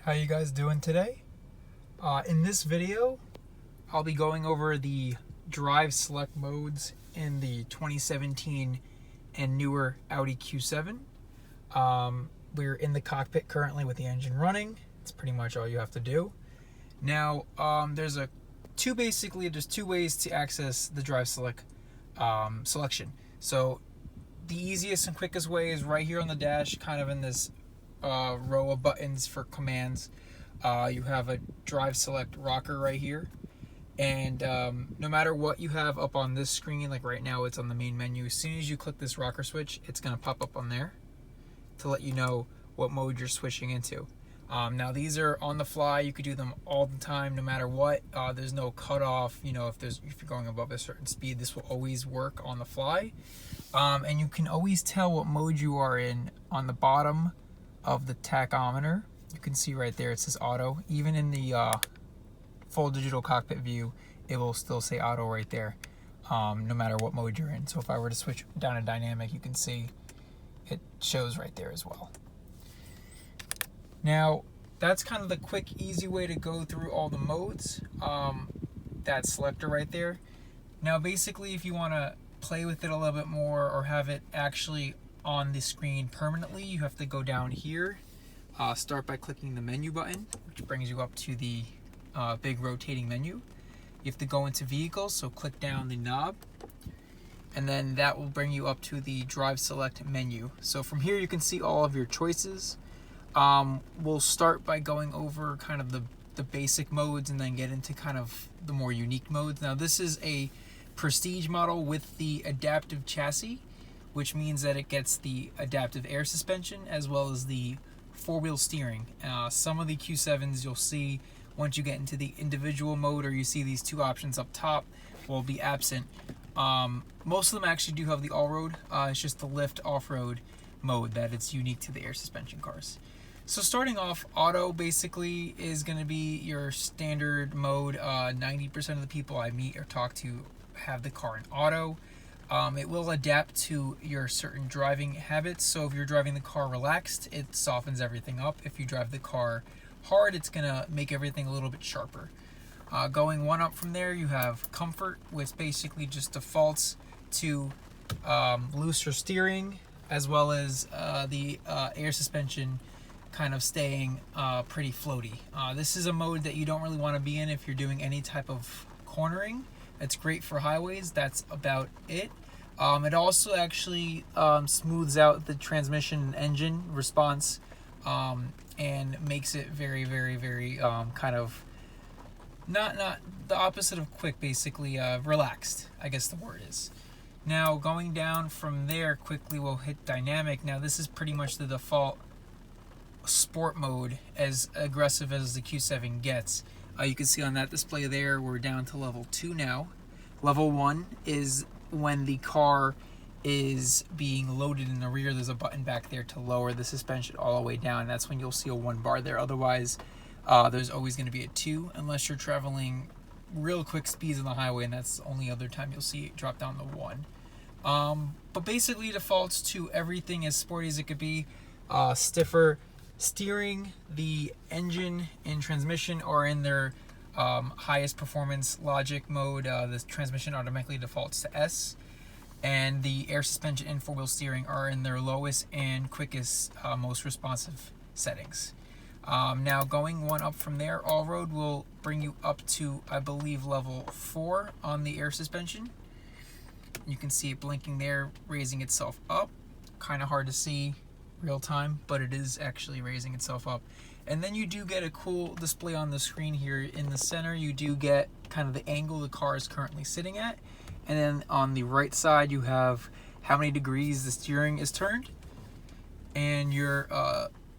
How you guys doing today? In this video, I'll be going over the drive select modes in the 2017 and newer Audi Q7. We're in the cockpit currently with the engine running. It's pretty much all you have to do. Now, there's two ways to access the drive select selection. So the easiest and quickest way is right here on the dash, kind of in this row of buttons for commands. You have a drive select rocker right here, and no matter what you have up on this screen, like right now it's on the main menu, as soon as you click this rocker switch, it's going to pop up on there to let you know what mode you're switching into. Now these are on the fly. You could do them all the time, no matter what. There's no cutoff. You know, if you're going above a certain speed, this will always work on the fly. And you can always tell what mode you are in on the bottom of the tachometer. You can see right there it says auto. Even in the full digital cockpit view, it will still say auto right there, no matter what mode you're in. So if I were to switch down to dynamic, you can see it shows right there as well. Now, that's kind of the quick, easy way to go through all the modes. That selector right there. Now, basically, if you want to play with it a little bit more or have it actually on the screen permanently, you have to go down here. Start by clicking the menu button, which brings you up to the big rotating menu. You have to go into vehicles, so click down the knob, and then that will bring you up to the drive select menu. So from here you can see all of your choices. We'll start by going over kind of the basic modes and then get into kind of the more unique modes. Now this is a Prestige model with the adaptive chassis, which means that it gets the adaptive air suspension as well as the four-wheel steering. Some of the Q7s you'll see once you get into the individual mode, or you see these two options up top, will be absent. Most of them actually do have the all-road. It's just the Liftoff Road mode that it's unique to the air suspension cars. So starting off, auto basically is going to be your standard mode. 90% of the people I meet or talk to have the car in auto. It will adapt to your certain driving habits. So if you're driving the car relaxed, it softens everything up. If you drive the car hard, it's gonna make everything a little bit sharper. Going one up from there, you have comfort, which basically just defaults to looser steering, as well as the air suspension kind of staying pretty floaty. This is a mode that you don't really want to be in if you're doing any type of cornering. It's great for highways. That's about it. It also actually smooths out the transmission and engine response, and makes it very, very, very kind of not the opposite of quick, basically relaxed, I guess the word is. Now going down from there quickly, we'll hit dynamic. Now this is pretty much the default sport mode, as aggressive as the Q7 gets. You can see on that display there, we're down to level 2 now. Level 1 is when the car is being loaded in the rear. There's a button back there to lower the suspension all the way down. That's when you'll see a 1 bar there. Otherwise, there's always going to be a 2, unless you're traveling real quick speeds on the highway, and that's the only other time you'll see it drop down to 1. But basically defaults to everything as sporty as it could be. Stiffer steering, the engine and transmission are in their highest performance logic mode. The transmission automatically defaults to S, and the air suspension and four-wheel steering are in their lowest and quickest, most responsive settings. Now going one up from there, all-road will bring you up to, I believe, level 4 on the air suspension. You can see it blinking there, raising itself up. Kind of hard to see real time, but it is actually raising itself up. And then you do get a cool display on the screen here. In the center, you do get kind of the angle the car is currently sitting at. And then on the right side, you have how many degrees the steering is turned, and your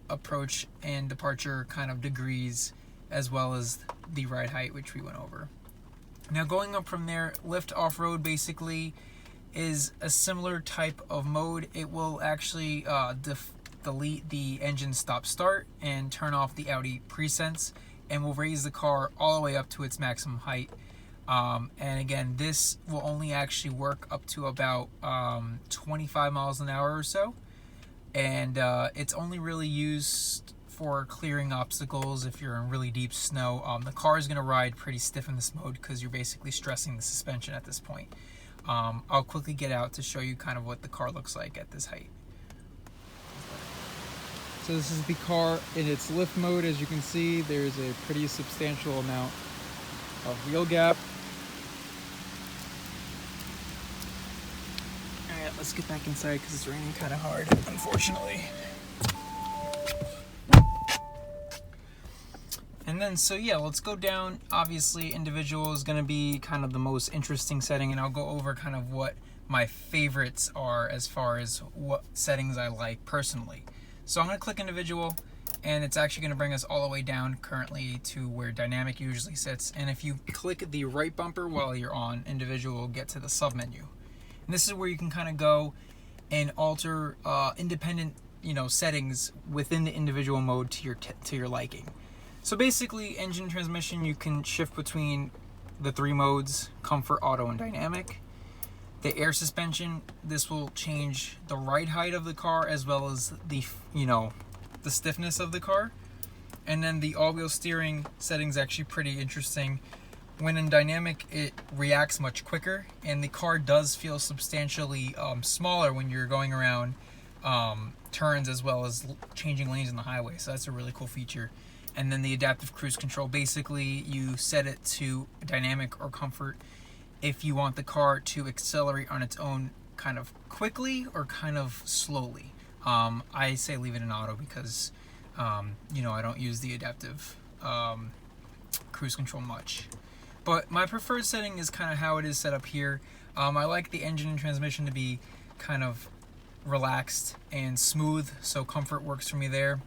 approach and departure kind of degrees, as well as the ride height, which we went over. Now going up from there, Liftoff Road basically is a similar type of mode. It will actually delete the engine stop start and turn off the Audi presense, and will raise the car all the way up to its maximum height. And again, this will only actually work up to about 25 miles an hour or so, and it's only really used for clearing obstacles if you're in really deep snow. The car is going to ride pretty stiff in this mode because you're basically stressing the suspension at this point. I'll quickly get out to show you kind of what the car looks like at this height. So this is the car in its lift mode. As you can see, there's a pretty substantial amount of wheel gap. Alright, let's get back inside because it's raining kind of hard, unfortunately. And then, so yeah, let's go down. Obviously, individual is going to be kind of the most interesting setting, and I'll go over kind of what my favorites are as far as what settings I like personally. So I'm going to click individual, and it's actually going to bring us all the way down currently to where dynamic usually sits. And if you click the right bumper while you're on individual, we'll get to the sub menu. And this is where you can kind of go and alter independent, settings within the individual mode to your liking. So basically, engine and transmission, you can shift between the 3 modes: comfort, auto, and dynamic. The air suspension, this will change the ride height of the car as well as the stiffness of the car. And then the all-wheel steering setting's actually pretty interesting. When in dynamic, it reacts much quicker, and the car does feel substantially smaller when you're going around turns as well as changing lanes on the highway. So that's a really cool feature. And then the adaptive cruise control, basically you set it to dynamic or comfort if you want the car to accelerate on its own kind of quickly or kind of slowly. I say leave it in auto because I don't use the adaptive cruise control much. But my preferred setting is kind of how it is set up here. I like the engine and transmission to be kind of relaxed and smooth, so comfort works for me there.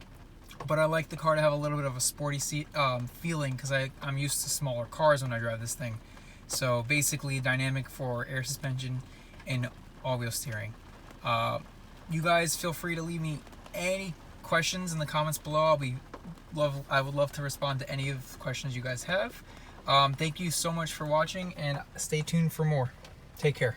But I like the car to have a little bit of a sporty seat feeling because I'm used to smaller cars when I drive this thing. So basically dynamic for air suspension and all-wheel steering. You guys feel free to leave me any questions in the comments below. I would love to respond to any of the questions you guys have. Thank you so much for watching, and stay tuned for more. Take care.